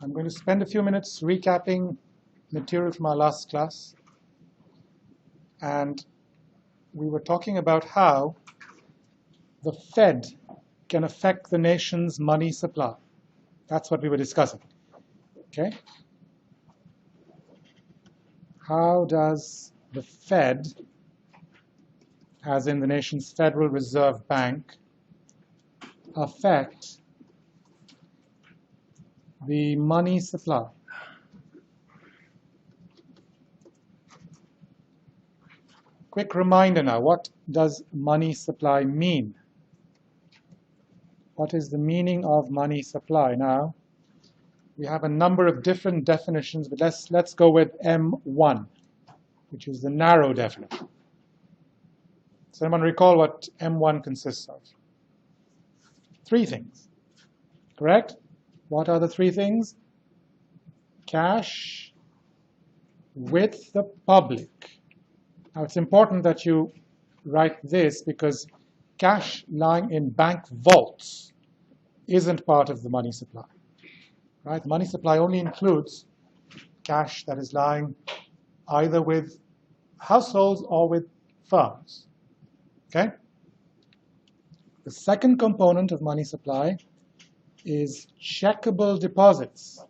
I'm going to spend a few minutes recapping material from our last class. And we were talking about how the Fed can affect the nation's money supply. That's what we were discussing. Okay? How does the Fed, as in the nation's Federal Reserve Bank, affect the money supply? Quick reminder now, what does money supply mean? What is the meaning of money supply? Now, we have a number of different definitions, but let's go with M1, which is the narrow definition. Does anyone recall what M1 consists of? Three things, correct? What are the three things? Cash with the public. Now, it's important that you write this because cash lying in bank vaults isn't part of the money supply. Right? The money supply only includes cash that is lying either with households or with firms. Okay? The second component of money supply is checkable deposits.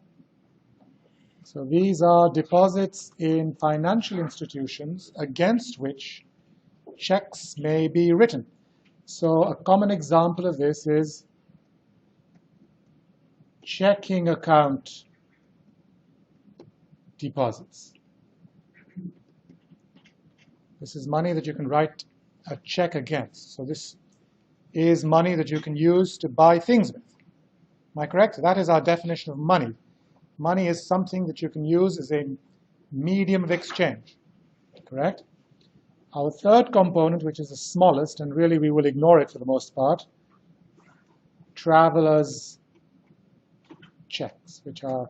So these are deposits in financial institutions against which checks may be written. So a common example of this is checking account deposits. This is money that you can write a check against. So this is money that you can use to buy things with. Am I correct? That is our definition of money. Money is something that you can use as a medium of exchange. Correct? Our third component, which is the smallest, and really we will ignore it for the most part, travelers' checks, which are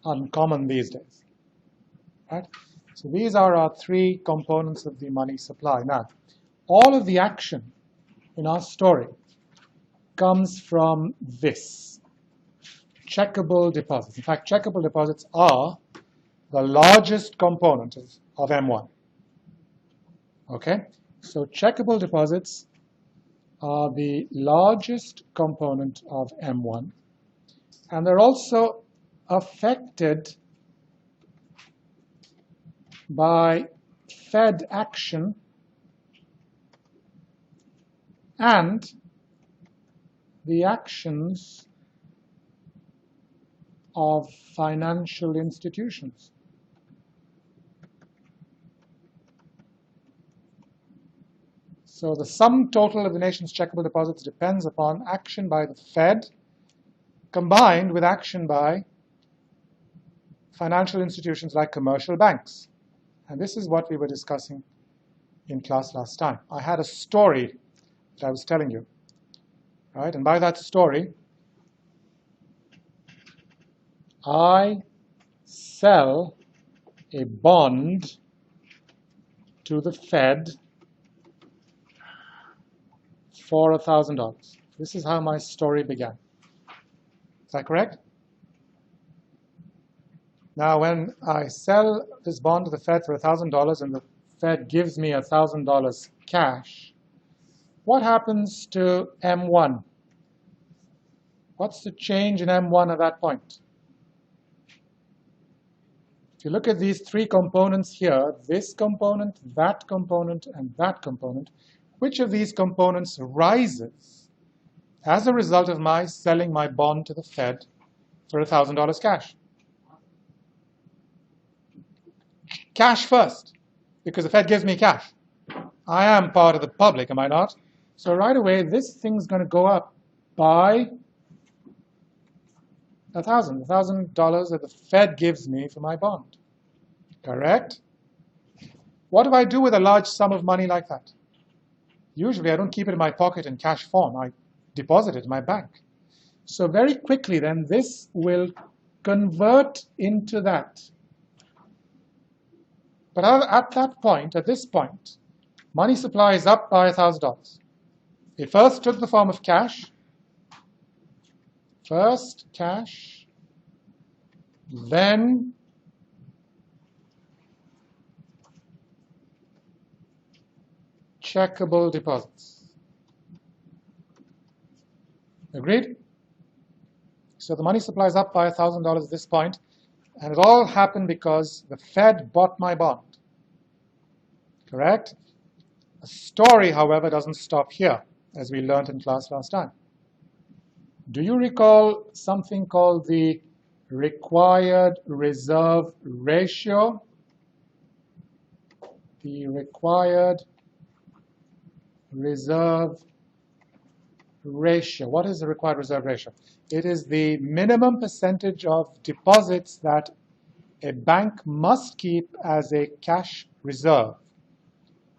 uncommon these days. Right? So these are our three components of the money supply. Now, all of the action in our story comes from this, checkable deposits. In fact, checkable deposits are the largest component of M1. Okay? So checkable deposits are the largest component of M1. And they're also affected by Fed action and the actions of financial institutions. So the sum total of the nation's checkable deposits depends upon action by the Fed combined with action by financial institutions like commercial banks. And this is what we were discussing in class last time. I had a story that I was telling you, right? And by that story, I sell a bond to the Fed for $1,000. This is how my story began. Is that correct? Now, when I sell this bond to the Fed for $1,000 and the Fed gives me $1,000 cash, what happens to M1? What's the change in M1 at that point? If you look at these three components here, this component, that component, and that component, which of these components rises as a result of my selling my bond to the Fed for $1,000 cash? Cash first, because the Fed gives me cash. I am part of the public, am I not? So right away, this thing's going to go up by $1,000 that the Fed gives me for my bond. Correct? What do I do with a large sum of money like that? Usually, I don't keep it in my pocket in cash form. I deposit it in my bank. So very quickly, then, this will convert into that. But at that point, at this point, money supply is up by $1,000. It first took the form of cash. First, cash then checkable deposits. Agreed? So the money supply is up by $1,000 at this point, and it all happened because the Fed bought my bond. Correct? The story, however, doesn't stop here, as we learned in class last time. Do you recall something called the required reserve ratio? The required reserve ratio. What is the required reserve ratio? It is the minimum percentage of deposits that a bank must keep as a cash reserve.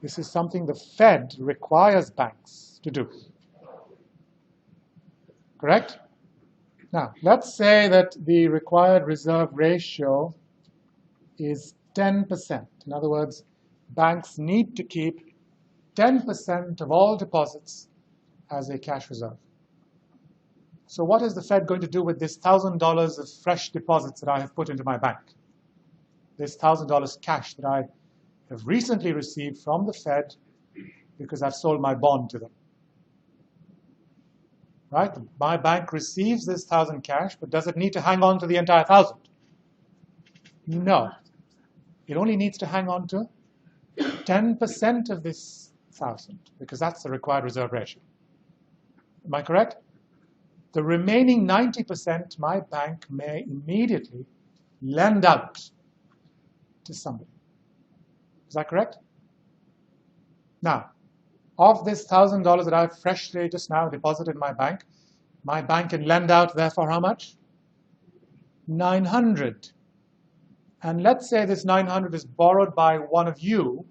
This is something the Fed requires banks to do. Correct? Now, let's say that the required reserve ratio is 10%. In other words, banks need to keep 10% of all deposits as a cash reserve. So what is the Fed going to do with this $1,000 of fresh deposits that I have put into my bank? This $1,000 cash that I have recently received from the Fed because I've sold my bond to them. Right? My bank receives this 1,000 cash, but does it need to hang on to the entire 1,000? No. It only needs to hang on to 10% of this 1,000, because that's the required reserve ratio. Am I correct? The remaining 90%, my bank may immediately lend out to somebody. Is that correct? Now, of this $1,000 that I've freshly just now deposited in my bank can lend out, therefore, how much? 900. And let's say this 900 is borrowed by one of you,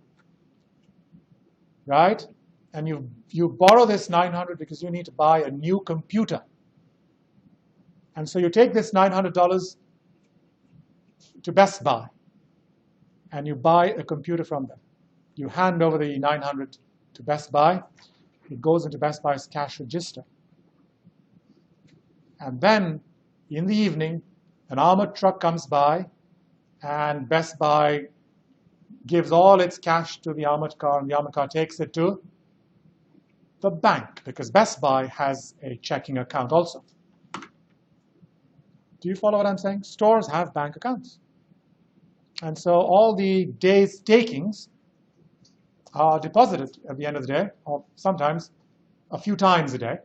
right? And you borrow this 900 because you need to buy a new computer. And so you take this $900 to Best Buy, and you buy a computer from them. You hand over the 900 to Best Buy. It goes into Best Buy's cash register. And then, in the evening, an armored truck comes by, and Best Buy gives all its cash to the armored car, and the armored car takes it to the bank, because Best Buy has a checking account also. Do you follow what I'm saying? Stores have bank accounts. And so all the day's takings are deposited at the end of the day, or sometimes a few times a day,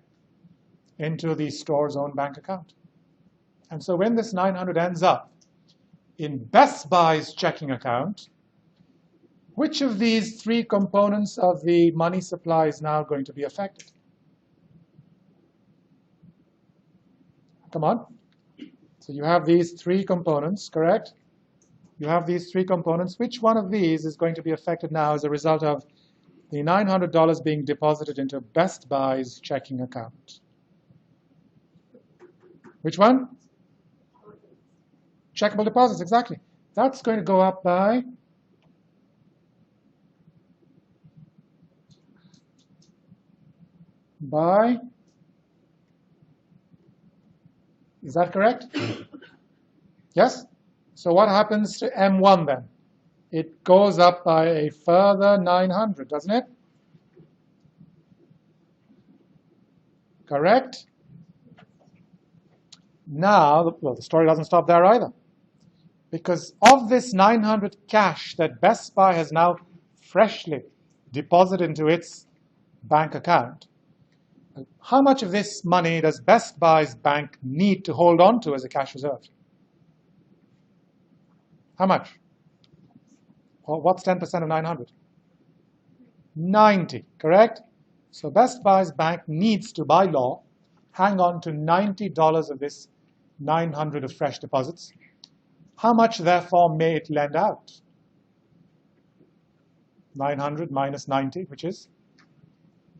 into the store's own bank account. And so when this 900 ends up in Best Buy's checking account, which of these three components of the money supply is now going to be affected? Come on. So you have these three components, correct? You have these three components. Which one of these is going to be affected now as a result of the $900 being deposited into Best Buy's checking account? Which one? Checkable deposits, exactly. That's going to go up by is that correct? Yes? So what happens to M1 then? It goes up by a further 900, doesn't it? Correct? Now, well, the story doesn't stop there either. Because of this 900 cash that Best Buy has now freshly deposited into its bank account, how much of this money does Best Buy's bank need to hold on to as a cash reserve? How much? Well, what's 10% of 900? 90, correct? So Best Buy's bank needs to, by law, hang on to $90 of this 900 of fresh deposits. How much, therefore, may it lend out? 900 minus 90, which is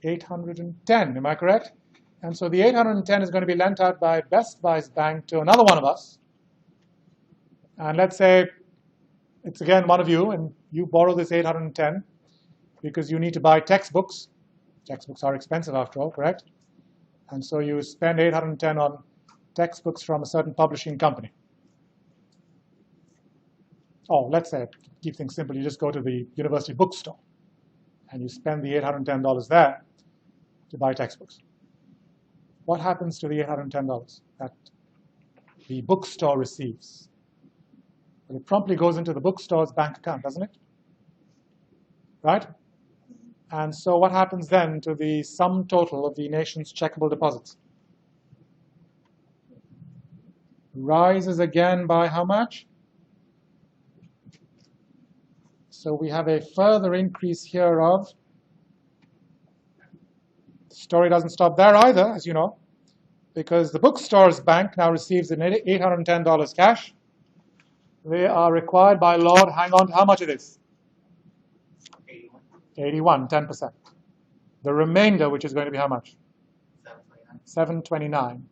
810, am I correct? And so the 810 is going to be lent out by Best Buy's bank to another one of us. And let's say it's again one of you, and you borrow this 810 because you need to buy textbooks. Textbooks are expensive after all, correct? And so you spend 810 on textbooks from a certain publishing company. Oh, let's say, keep things simple, you just go to the university bookstore and you spend the $810 there to buy textbooks. What happens to the $810 that the bookstore receives? Well, it promptly goes into the bookstore's bank account, doesn't it? Right? And so what happens then to the sum total of the nation's checkable deposits? Rises again by how much? So we have a further increase here of, the story doesn't stop there either, as you know, because the bookstore's bank now receives an $810 cash. They are required by law to hang on to how much it is? 81, 10%. The remainder, which is going to be how much? 729,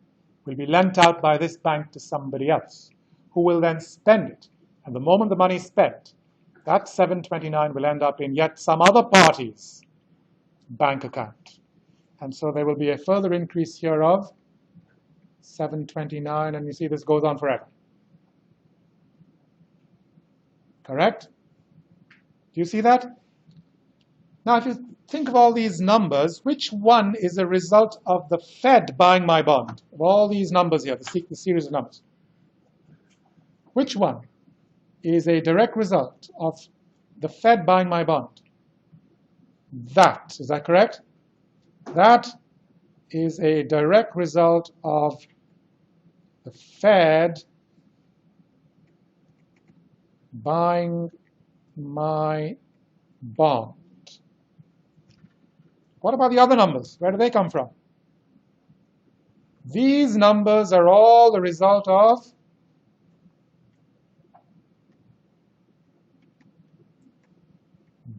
will be lent out by this bank to somebody else, who will then spend it. And the moment the money is spent, that 729 will end up in yet some other party's bank account. And so there will be a further increase here of 729, and you see this goes on forever. Correct? Do you see that? Now, if you think of all these numbers, which one is a result of the Fed buying my bond? Of all these numbers here, the series of numbers. Which one is a direct result of the Fed buying my bond? That, is that correct? That is a direct result of the Fed buying my bond. What about the other numbers? Where do they come from? These numbers are all the result of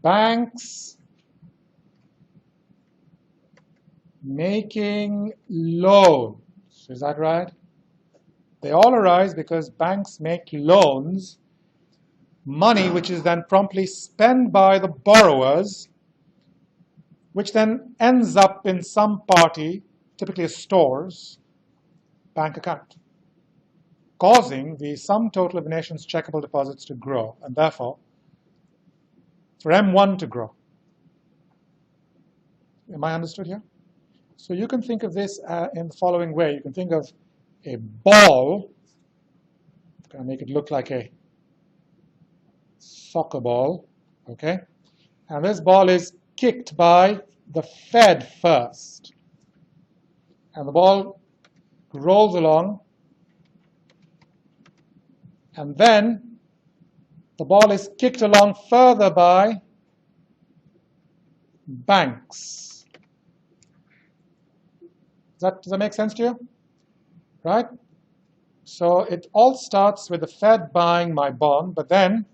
banks making loans. Is that right? They all arise because banks make loans, money which is then promptly spent by the borrowers, which then ends up in some party, typically a store's, bank account, causing the sum total of the nation's checkable deposits to grow, and therefore for M1 to grow. Am I understood here? So you can think of this in the following way. You can think of a ball. I'm going to make it look like a soccer ball, okay? And this ball is kicked by the Fed first. And the ball rolls along. And then the ball is kicked along further by banks. Does that make sense to you? Right? So it all starts with the Fed buying my bond, but then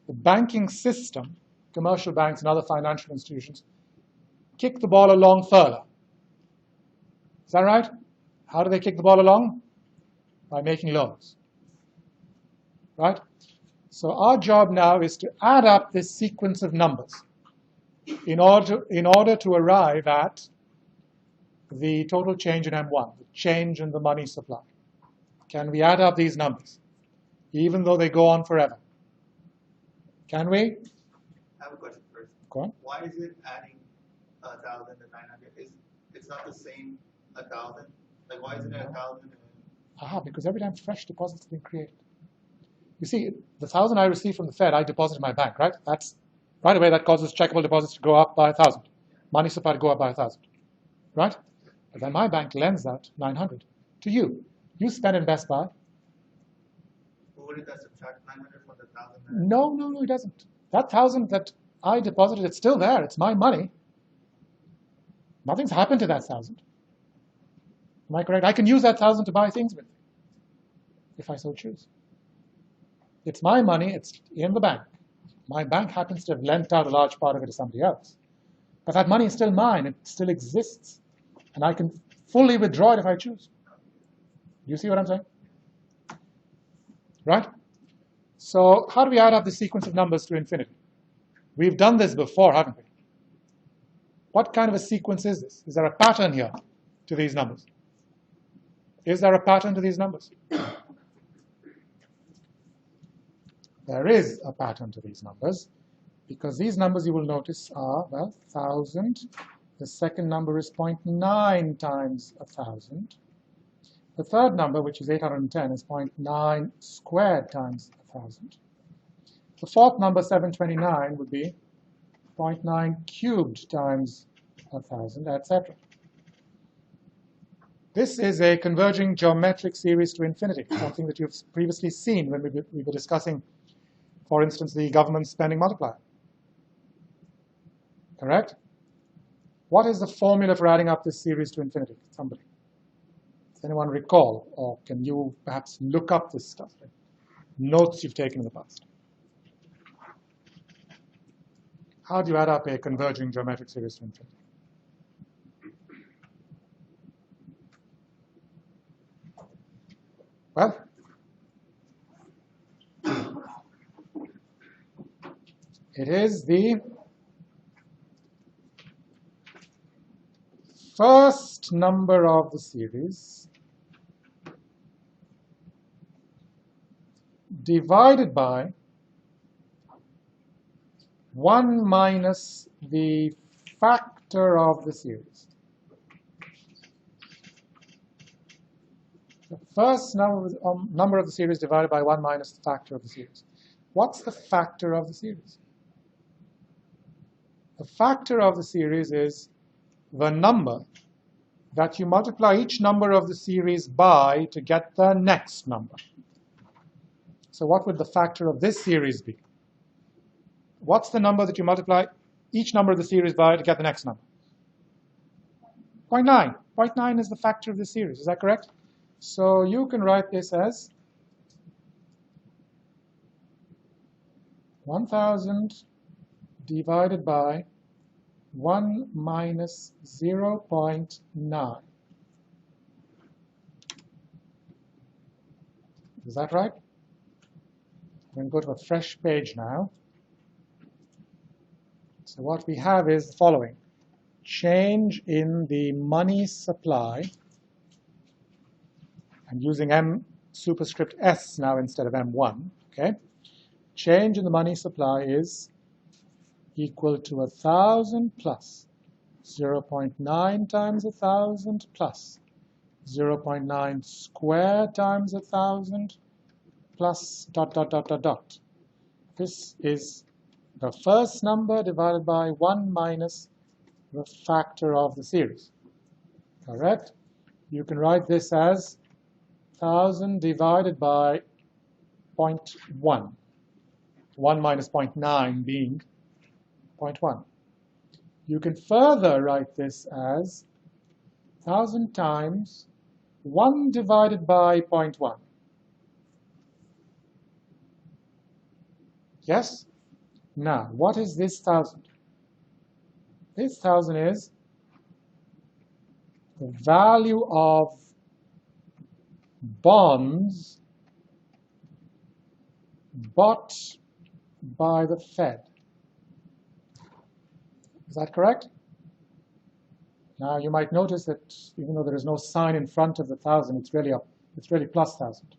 the banking system, commercial banks and other financial institutions, kick the ball along further. Is that right? How do they kick the ball along? By making loans. Right? So our job now is to add up this sequence of numbers in order to arrive at the total change in M1, the change in the money supply. Can we add up these numbers, even though they go on forever? Can we? I have a question first. Go on. Why is it adding 1,000 to 900? It's not the same 1,000? Like, why isn't it 1,000? Because every time fresh deposits have been created. You see, the 1,000 I receive from the Fed, I deposit in my bank, right? That's right away that causes checkable deposits to go up by 1,000. Money supply to go up by 1,000, right? But then my bank lends that 900 to you. You spend in Best Buy. But wouldn't that subtract 900 from the 1,000? No, it doesn't. That 1,000 that I deposited, it's still there. It's my money. Nothing's happened to that 1,000. Am I correct? I can use that 1,000 to buy things with, if I so choose. It's my money. It's in the bank. My bank happens to have lent out a large part of it to somebody else. But that money is still mine. It still exists. And I can fully withdraw it if I choose. Do you see what I'm saying? Right? So how do we add up the sequence of numbers to infinity? We've done this before, haven't we? What kind of a sequence is this? Is there a pattern here to these numbers? Is there a pattern to these numbers? There is a pattern to these numbers, because these numbers you will notice are, well, 1,000. The second number is 0.9 times 1,000. The third number, which is 810, is 0.9 squared times 1,000. The fourth number, 729, would be 0.9 cubed times 1,000, etc. This is a converging geometric series to infinity, something that you've previously seen when we were discussing, for instance, the government spending multiplier. Correct? What is the formula for adding up this series to infinity? Somebody? Does anyone recall? Or can you perhaps look up this stuff? Notes you've taken in the past. How do you add up a converging geometric series to infinity? Well, it is the first number of the series divided by 1 minus the factor of the series. The first number of the series divided by 1 minus the factor of the series. What's the factor of the series? The factor of the series is the number that you multiply each number of the series by to get the next number. So what would the factor of this series be? What's the number that you multiply each number of the series by to get the next number? 0.9. 0.9 is the factor of the series. Is that correct? So you can write this as 1,000 divided by 1 minus 0.9. Is that right? I'm going to go to a fresh page now. So what we have is the following. Change in the money supply. I'm using M superscript S now instead of M1. Okay? Change in the money supply is equal to 1,000 plus 0.9 times 1,000 plus 0.9 squared times 1,000 plus ... This is the first number divided by 1 minus the factor of the series. Correct? You can write this as 1,000 divided by 0.1. 1 minus 0.9 being 0.1. You can further write this as 1,000 times 1 divided by 0.1. Yes? Now, what is this 1,000? This 1,000 is the value of bonds bought by the Fed. Is that correct? Now you might notice that even though there is no sign in front of the 1,000, it's really plus 1,000.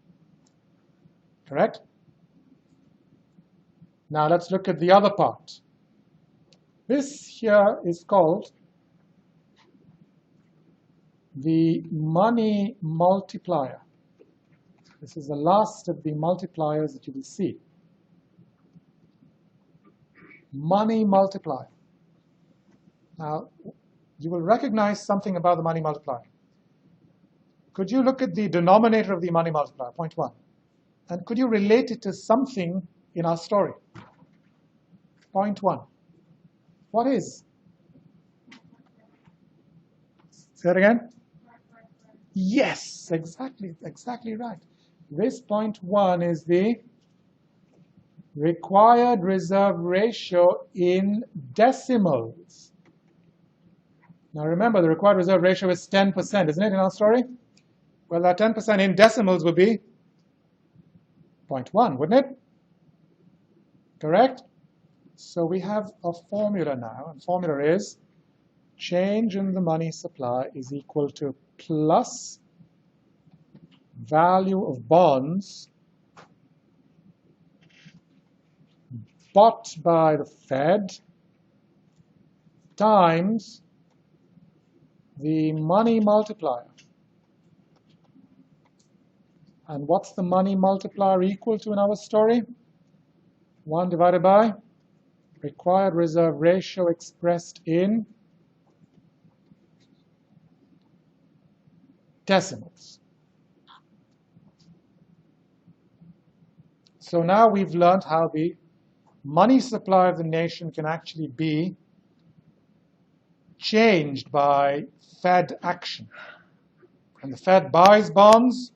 Correct? Now let's look at the other part. This here is called the money multiplier. This is the last of the multipliers that you will see. Money multiplier. Now, you will recognize something about the money multiplier. Could you look at the denominator of the money multiplier, 0.1, and could you relate it to something in our story? 0.1. What is? Say it again. Yes, exactly right. This 0.1 is the required reserve ratio in decimals. Now remember, the required reserve ratio is 10%, isn't it, in our story? Well, that 10% in decimals would be 0.1, wouldn't it? Correct? So we have a formula now, and the formula is change in the money supply is equal to plus value of bonds bought by the Fed times the money multiplier. And what's the money multiplier equal to in our story? 1 divided by required reserve ratio expressed in decimals. So now we've learned how the money supply of the nation can actually be changed by Fed action. And the Fed buys bonds,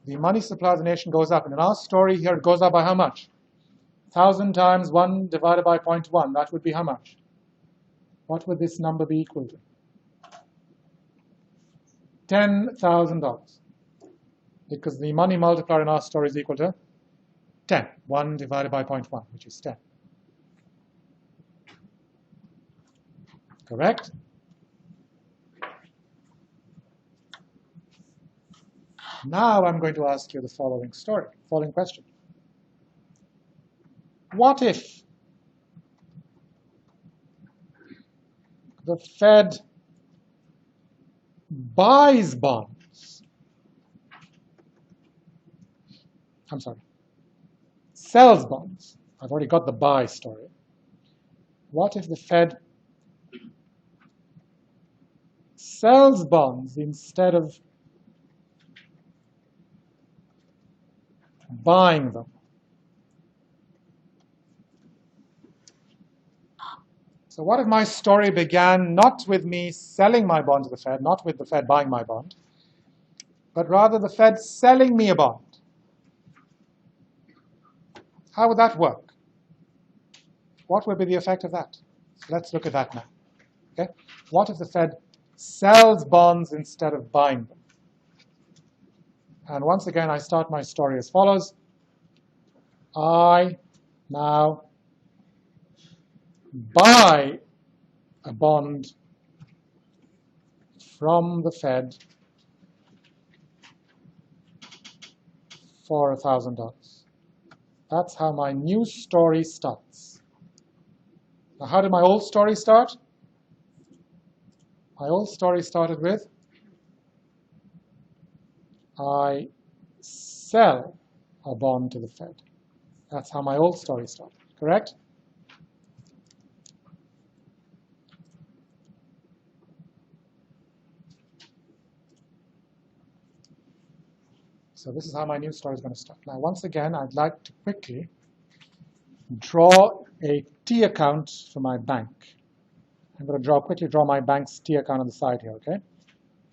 the money supply of the nation goes up. And in our story here, it goes up by how much? 1,000 times 1 divided by 0.1. That would be how much? What would this number be equal to? $10,000. Because the money multiplier in our story is equal to 10. 1 divided by 0.1, which is 10. Correct? Now I'm going to ask you the following question. What if the Fed buys bonds? I'm sorry, sells bonds. I've already got the buy story. What if the Fed sells bonds instead of buying them? So what if my story began not with me selling my bond to the Fed, not with the Fed buying my bond, but rather the Fed selling me a bond? How would that work? What would be the effect of that? So let's look at that now. Okay? What if the Fed sells bonds instead of buying them? And once again, I start my story as follows. I now buy a bond from the Fed for $1,000. That's how my new story starts. Now, how did my old story start? My old story started with I sell a bond to the Fed. That's how my old story started, correct? So this is how my new story is going to start. Now, once again, I'd like to quickly draw a T account for my bank. I'm going to quickly draw my bank's T account on the side here, okay?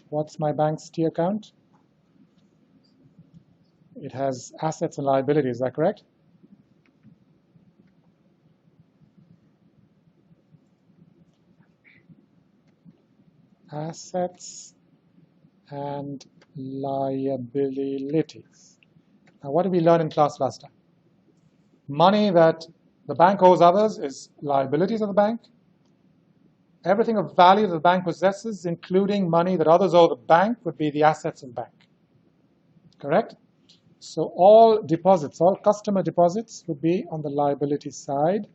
What's my bank's T account? It has assets and liabilities, is that correct? Assets and liabilities. Now, what did we learn in class last time? Money that the bank owes others is liabilities of the bank. Everything of value that the bank possesses, including money that others owe the bank, would be the assets of the bank. Correct? So all deposits, all customer deposits would be on the liability side.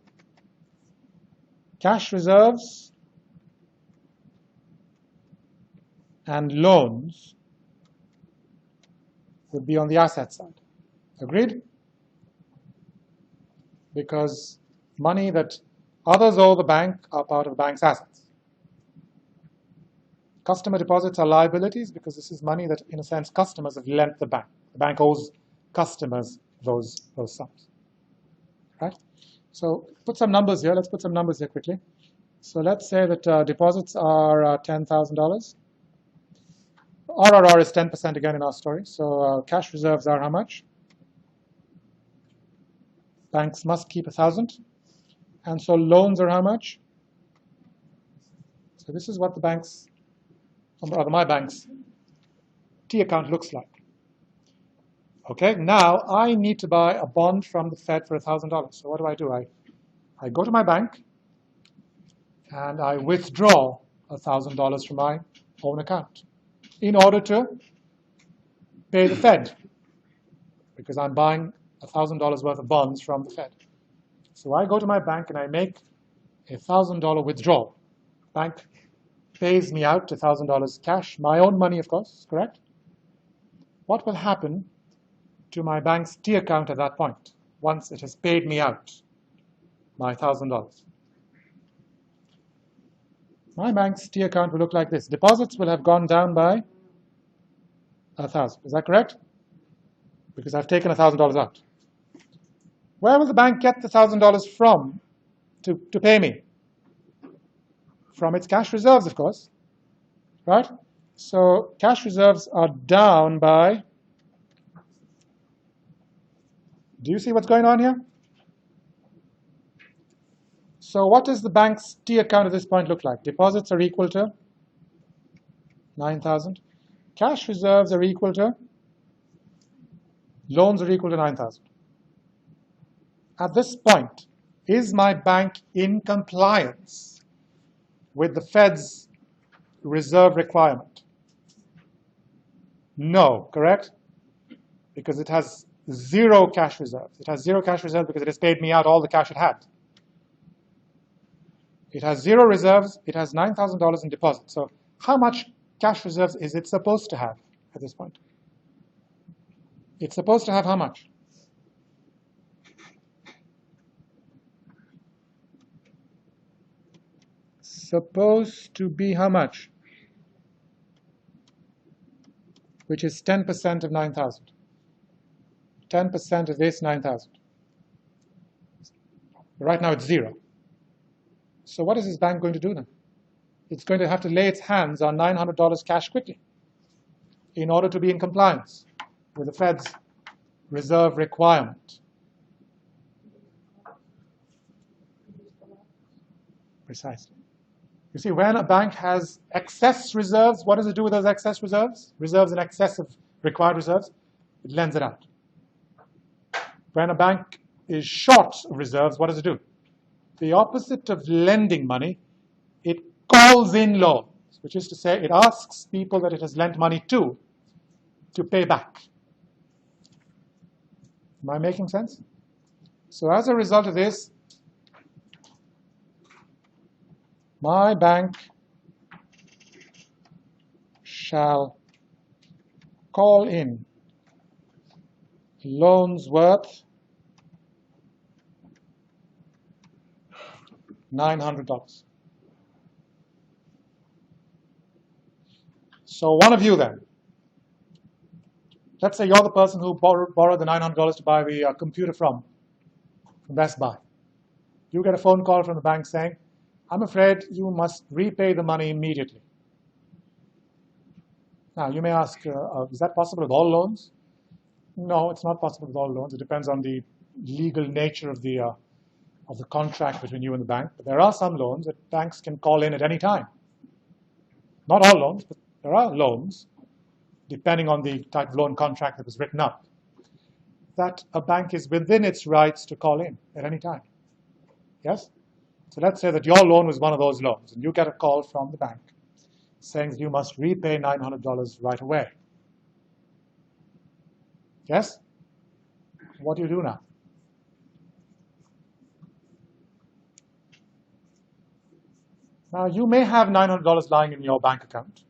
Cash reserves and loans would be on the asset side. Agreed? Because money that others owe the bank are part of the bank's assets. Customer deposits are liabilities because this is money that, in a sense, customers have lent the bank. The bank owes customers those sums. Right? So put some numbers here. Let's put some numbers here quickly. So let's say that deposits are $10,000. RRR is 10% again in our story. So cash reserves are how much? Banks must keep 1,000. And so loans are how much? So this is what the bank's, or my bank's T account looks like. Okay, now I need to buy a bond from the Fed for $1,000. So what do? I go to my bank and I withdraw $1,000 from my own account in order to pay the Fed, because I'm buying $1,000 worth of bonds from the Fed. So I go to my bank and I make a $1,000 withdrawal. Bank pays me out $1,000 cash, my own money, of course, correct? What will happen to my bank's T account at that point once it has paid me out my $1,000? My bank's T account will look like this. Deposits will have gone down by 1,000. Is that correct? Because I've taken $1,000 out. Where will the bank get the $1,000 from to pay me? From its cash reserves, of course, right? So cash reserves are down by, do you see what's going on here? So what does the bank's T account at this point look like? Deposits are equal to 9,000. Cash reserves are equal to, loans are equal to 9,000. At this point, is my bank in compliance with the Fed's reserve requirement? No, correct? Because it has zero cash reserves. It has zero cash reserves because it has paid me out all the cash it had. It has zero reserves. It has $9,000 in deposit. So how much cash reserves is it supposed to have at this point? It's supposed to have how much? Supposed to be how much? Which is 10% of 9,000. 10% of this 9,000. Right now it's zero. So what is this bank going to do then? It's going to have to lay its hands on $900 cash quickly in order to be in compliance with the Fed's reserve requirement. Precisely. You see, when a bank has excess reserves, what does it do with those excess reserves? Reserves in excess of required reserves, it lends it out. When a bank is short of reserves, what does it do? The opposite of lending money, it calls in loans, which is to say it asks people that it has lent money to pay back. Am I making sense? So as a result of this, my bank shall call in loans worth $900. So one of you then, let's say you're the person who borrowed the $900 to buy the computer from Best Buy. You get a phone call from the bank saying, I'm afraid you must repay the money immediately. Now, you may ask, is that possible with all loans? No, it's not possible with all loans. It depends on the legal nature of the contract between you and the bank. But there are some loans that banks can call in at any time. Not all loans, but there are loans, depending on the type of loan contract that was written up, that a bank is within its rights to call in at any time. Yes? So let's say that your loan was one of those loans, and you get a call from the bank saying that you must repay $900 right away. Yes? What do you do now? Now, you may have $900 lying in your bank account.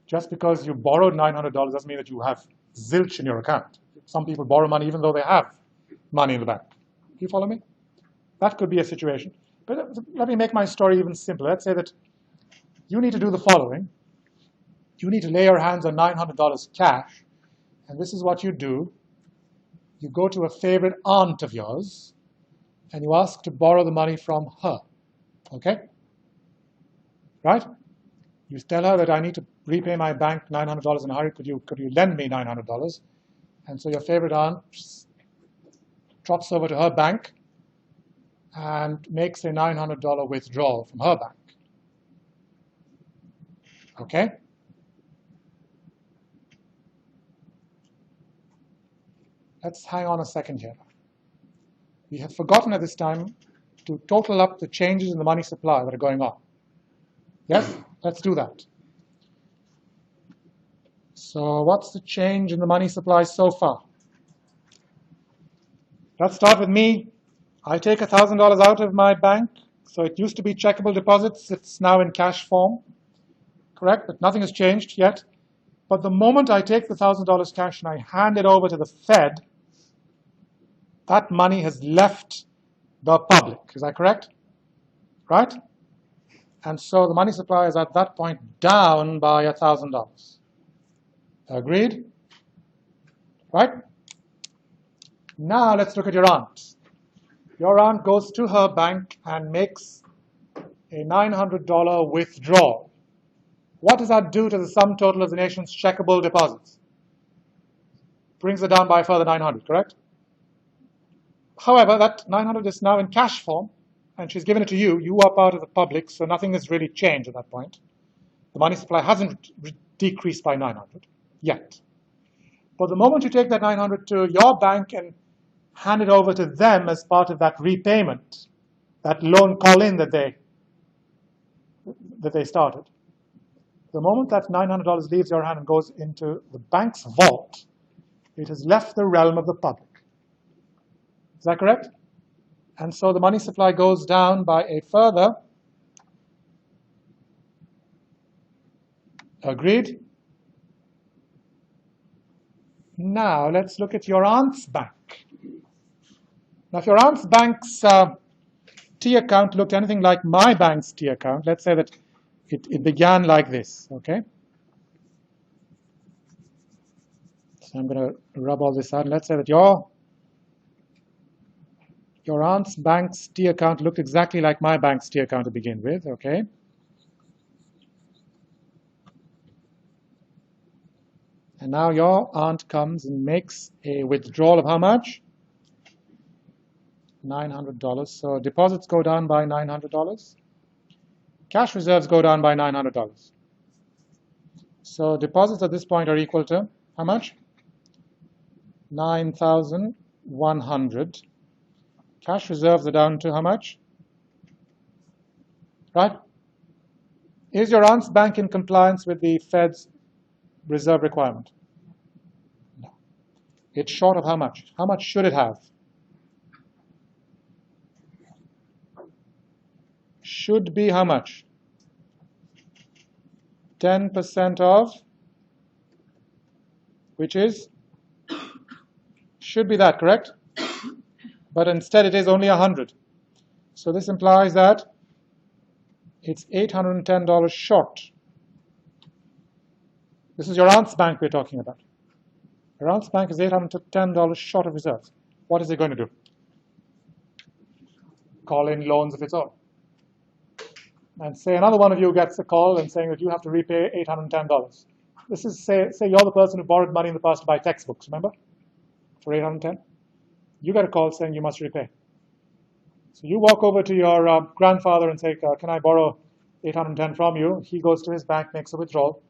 Just because you borrowed $900 doesn't mean that you have zilch in your account. Some people borrow money even though they have money in the bank. Do you follow me? That could be a situation. But let me make my story even simpler. Let's say that you need to do the following. You need to lay your hands on $900 cash, and this is what you do. You go to a favorite aunt of yours, and you ask to borrow the money from her. Okay? Right? You tell her that I need to repay my bank $900 in a hurry. Could you lend me $900? And so your favorite aunt drops over to her bank and makes a $900 withdrawal from her bank. Okay? Let's hang on a second here. We have forgotten at this time to total up the changes in the money supply that are going on. Yes? Let's do that. So what's the change in the money supply so far? Let's start with me. I take $1,000 out of my bank. So it used to be checkable deposits. It's now in cash form. Correct? But nothing has changed yet. But the moment I take the $1,000 cash and I hand it over to the Fed, that money has left the public. Is that correct? Right? And so the money supply is at that point down by $1,000. Agreed? Right? Now let's look at your aunt. Your aunt goes to her bank and makes a $900 withdrawal. What does that do to the sum total of the nation's checkable deposits? Brings it down by a further 900, correct? However, that 900 is now in cash form, and she's given it to you. You are part of the public, so nothing has really changed at that point. The money supply hasn't decreased by 900 yet. But the moment you take that 900 to your bank and hand it over to them as part of that repayment, that loan call-in that they started, the moment that $900 leaves your hand and goes into the bank's vault, it has left the realm of the public. Is that correct? And so the money supply goes down by a further, agreed? Now let's look at your aunt's bank. Now if your aunt's bank's T account looked anything like my bank's T account, let's say that it began like this, okay? So I'm going to rub all this out. And let's say that your aunt's bank's T account looked exactly like my bank's T account to begin with, okay? And now your aunt comes and makes a withdrawal of how much? $900. So deposits go down by $900. Cash reserves go down by $900. So deposits at this point are equal to how much? 9,100. Cash reserves are down to how much? Right? Is your aunt's bank in compliance with the Fed's reserve requirement? No. It's short of how much? How much should it have? Should be how much? 10% of, which is, should be that, correct? But instead it is only 100. So this implies that it's $810 short. This is your aunt's bank we're talking about. Your aunt's bank is $810 short of reserves. What is it going to do? Call in loans of its own. And say another one of you gets a call and saying that you have to repay $810. This is, say you're the person who borrowed money in the past to buy textbooks, remember? For $810. You get a call saying you must repay. So you walk over to your grandfather and say, can I borrow $810 from you? He goes to his bank, makes a withdrawal,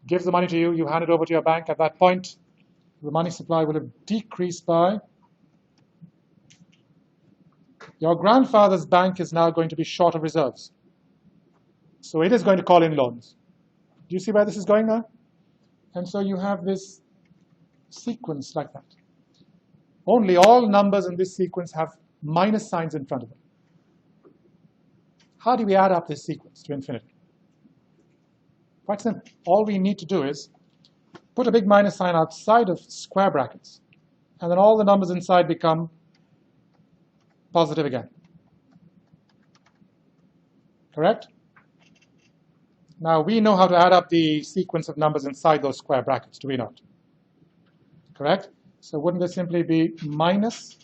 gives the money to you, you hand it over to your bank. At that point, the money supply will have decreased by, your grandfather's bank is now going to be short of reserves. So it is going to call in loans. Do you see where this is going now? And so you have this sequence like that. Only all numbers in this sequence have minus signs in front of them. How do we add up this sequence to infinity? Quite simple. All we need to do is put a big minus sign outside of square brackets, and then all the numbers inside become positive again. Correct? Now we know how to add up the sequence of numbers inside those square brackets, do we not? Correct? So wouldn't this simply be minus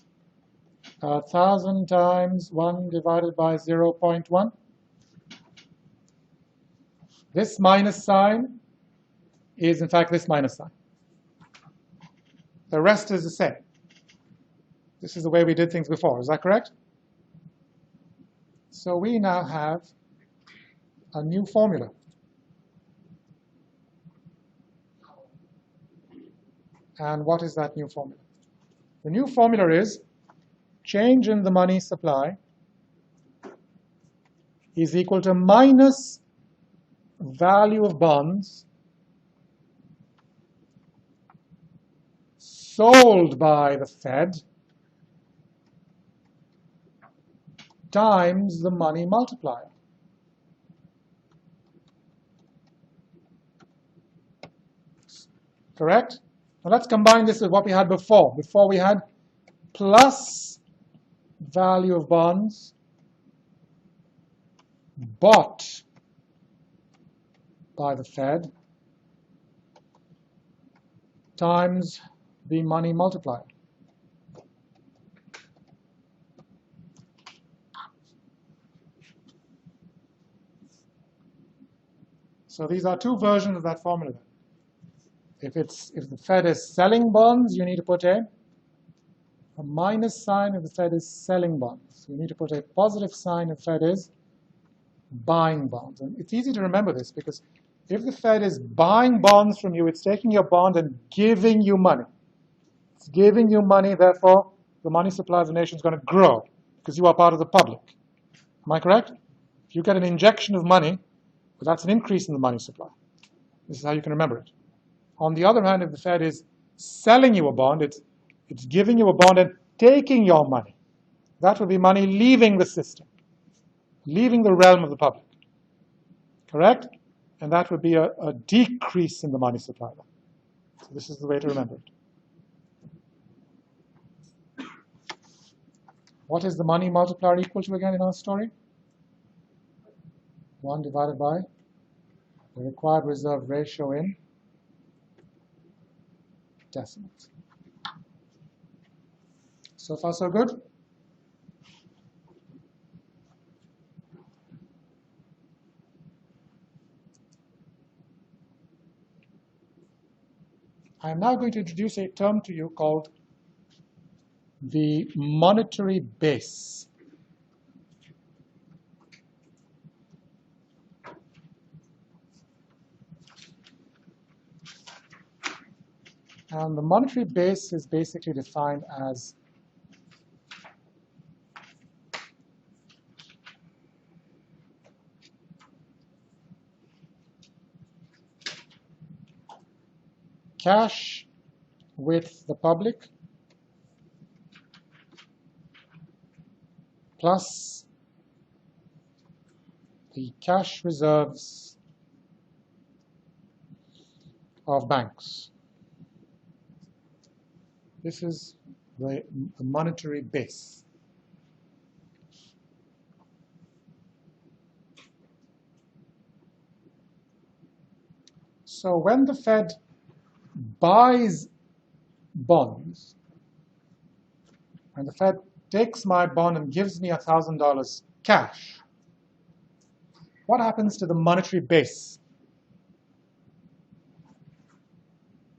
1,000 times 1 divided by 0.1? This minus sign is in fact this minus sign. The rest is the same. This is the way we did things before. Is that correct? So we now have a new formula. And what is that new formula? The new formula is change in the money supply is equal to minus value of bonds sold by the Fed times the money multiplier. Correct? Now let's combine this with what we had before. Before we had plus value of bonds bought by the Fed times the money multiplier. So these are two versions of that formula. If the Fed is selling bonds, you need to put a minus sign if the Fed is selling bonds. You need to put a positive sign if the Fed is buying bonds. And it's easy to remember this because if the Fed is buying bonds from you, it's taking your bond and giving you money. It's giving you money, therefore the money supply of the nation is going to grow because you are part of the public. Am I correct? If you get an injection of money, well, that's an increase in the money supply. This is how you can remember it. On the other hand, if the Fed is selling you a bond, it's giving you a bond and taking your money. That would be money leaving the system, leaving the realm of the public. Correct? And that would be a decrease in the money supply. So this is the way to remember it. What is the money multiplier equal to again in our story? 1 divided by the required reserve ratio in decimals. So far, so good? I am now going to introduce a term to you called the monetary base. And the monetary base is basically defined as cash with the public plus the cash reserves of banks. This is the monetary base. So when the Fed buys bonds, and the Fed takes my bond and gives me $1,000 cash, what happens to the monetary base?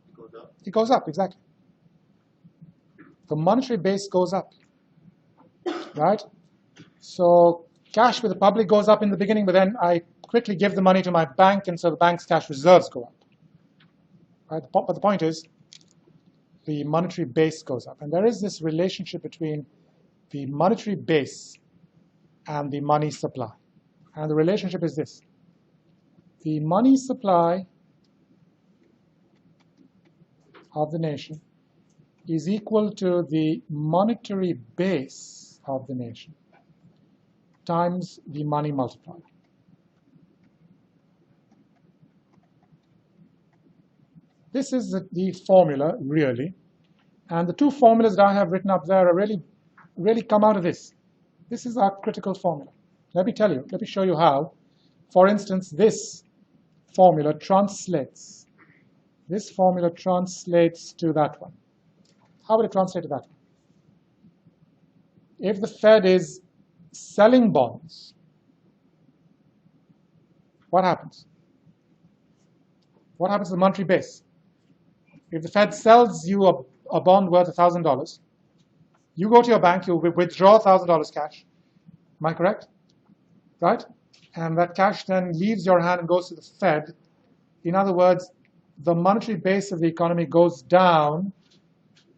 It goes up. It goes up, exactly. The monetary base goes up, right? So cash with the public goes up in the beginning, but then I quickly give the money to my bank, and so the bank's cash reserves go up. Right? But the point is, the monetary base goes up. And there is this relationship between the monetary base and the money supply. And the relationship is this. The money supply of the nation is equal to the monetary base of the nation times the money multiplier. This is the formula, really. And the two formulas that I have written up there are really come out of this. This is our critical formula. Let me show you how. For instance, this formula translates to that one. How would it translate to that one? If the Fed is selling bonds, what happens? What happens to the monetary base? If the Fed sells you a bond worth $1,000, you go to your bank, you withdraw $1,000 cash. Am I correct? Right? And that cash then leaves your hand and goes to the Fed. In other words, the monetary base of the economy goes down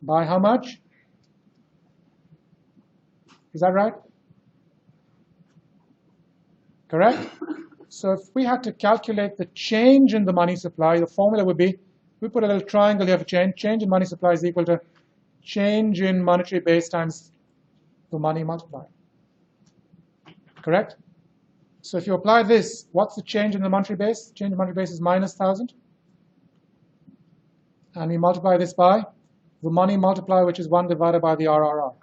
by how much? Is that right? Correct? So if we had to calculate the change in the money supply, the formula would be, we put a little triangle here for change. Change in money supply is equal to change in monetary base times the money multiplier. correct? So if you apply this, what's the change in the monetary base? Change in the monetary base is minus 1,000. And we multiply this by the money multiplier, which is 1 divided by the RRR.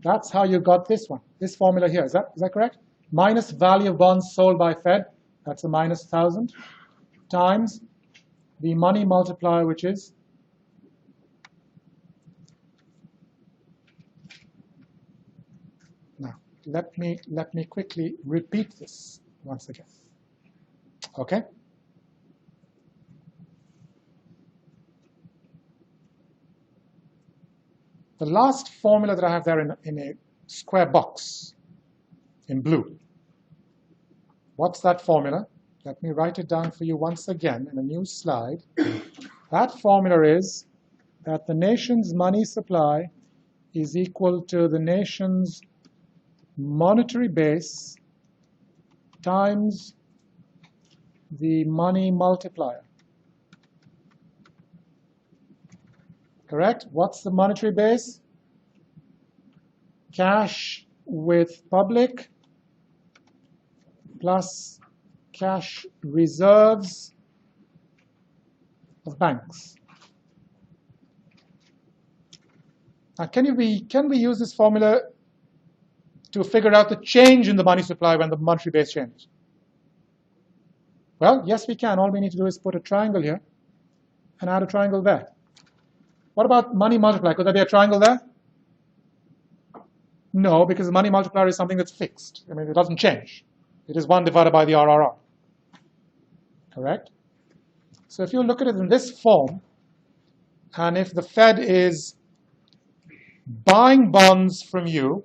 That's how you got this one, this formula here. Is that correct? Minus value of bonds sold by Fed, that's a minus 1,000, times the money multiplier, which is now. Let me quickly repeat this once again. Okay. The last formula that I have there in a square box in blue. What's that formula? Let me write it down for you once again in a new slide. That formula is that the nation's money supply is equal to the nation's monetary base times the money multiplier. Correct? What's the monetary base? Cash with public plus cash reserves of banks. Now, can we use this formula to figure out the change in the money supply when the monetary base changes? Well, yes, we can. All we need to do is put a triangle here and add a triangle there. What about money multiplier? Could there be a triangle there? No, because the money multiplier is something that's fixed. I mean, it doesn't change. It is 1 divided by the RRR. Correct? So if you look at it in this form, and if the Fed is buying bonds from you,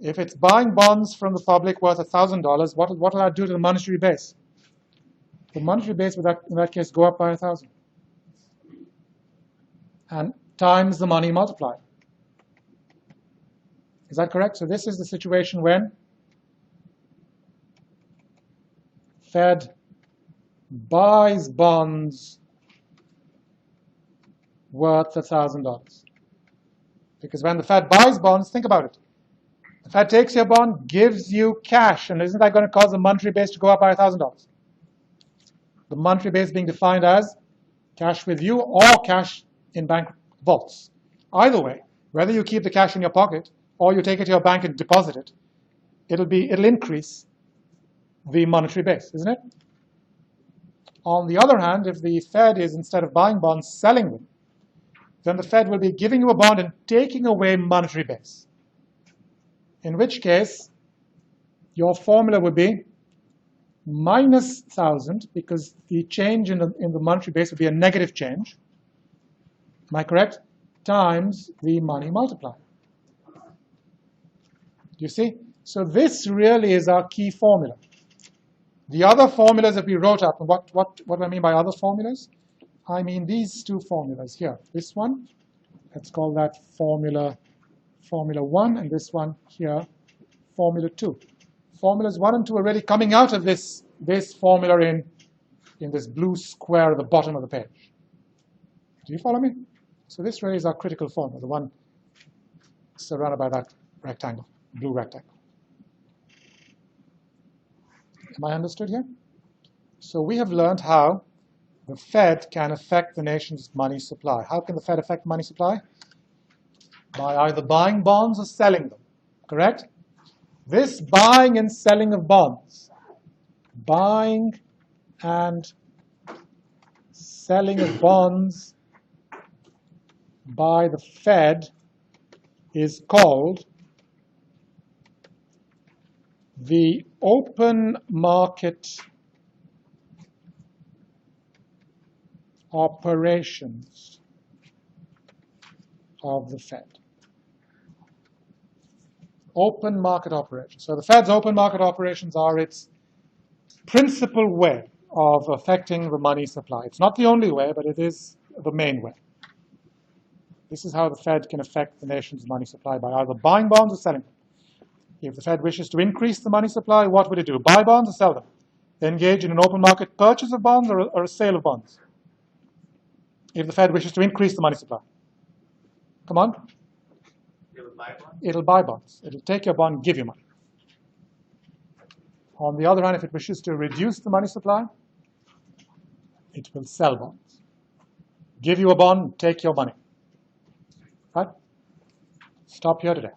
if it's buying bonds from the public worth $1,000, what will that do to the monetary base? The monetary base would, in that case, go up by 1,000. And times the money multiplier. Is that correct? So this is the situation when Fed buys bonds worth $1,000. Because when the Fed buys bonds, think about it. The Fed takes your bond, gives you cash, and isn't that going to cause the monetary base to go up by $1,000? The monetary base being defined as cash with you or cash in bank vaults. Either way, whether you keep the cash in your pocket or you take it to your bank and deposit it, it'll increase the monetary base, isn't it? On the other hand, if the Fed is, instead of buying bonds, selling them, then the Fed will be giving you a bond and taking away monetary base. In which case, your formula would be minus 1,000, because the change in the monetary base would be a negative change. Am I correct? Times the money multiplier. Do you see? So this really is our key formula. The other formulas that we wrote up, and what do I mean by other formulas? I mean these two formulas here. This one, let's call that formula 1, and this one here, formula 2. Formulas 1 and 2 are really coming out of this formula in this blue square at the bottom of the page. Do you follow me? So this really is our critical formula, the one surrounded by that rectangle, blue rectangle. Am I understood here? So we have learned how the Fed can affect the nation's money supply. How can the Fed affect money supply? By either buying bonds or selling them, correct? This buying and selling of bonds, buying and selling of bonds by the Fed is called the open market operations of the Fed. Open market operations. So the Fed's open market operations are its principal way of affecting the money supply. It's not the only way, but it is the main way. This is how the Fed can affect the nation's money supply, by either buying bonds or selling them. If the Fed wishes to increase the money supply, what would it do? Buy bonds or sell them? Engage in an open market purchase of bonds or a sale of bonds? If the Fed wishes to increase the money supply. Come on. They would buy bonds? It'll buy bonds. It'll take your bond, give you money. On the other hand, if it wishes to reduce the money supply, it will sell bonds. Give you a bond, take your money. Right? Stop here today.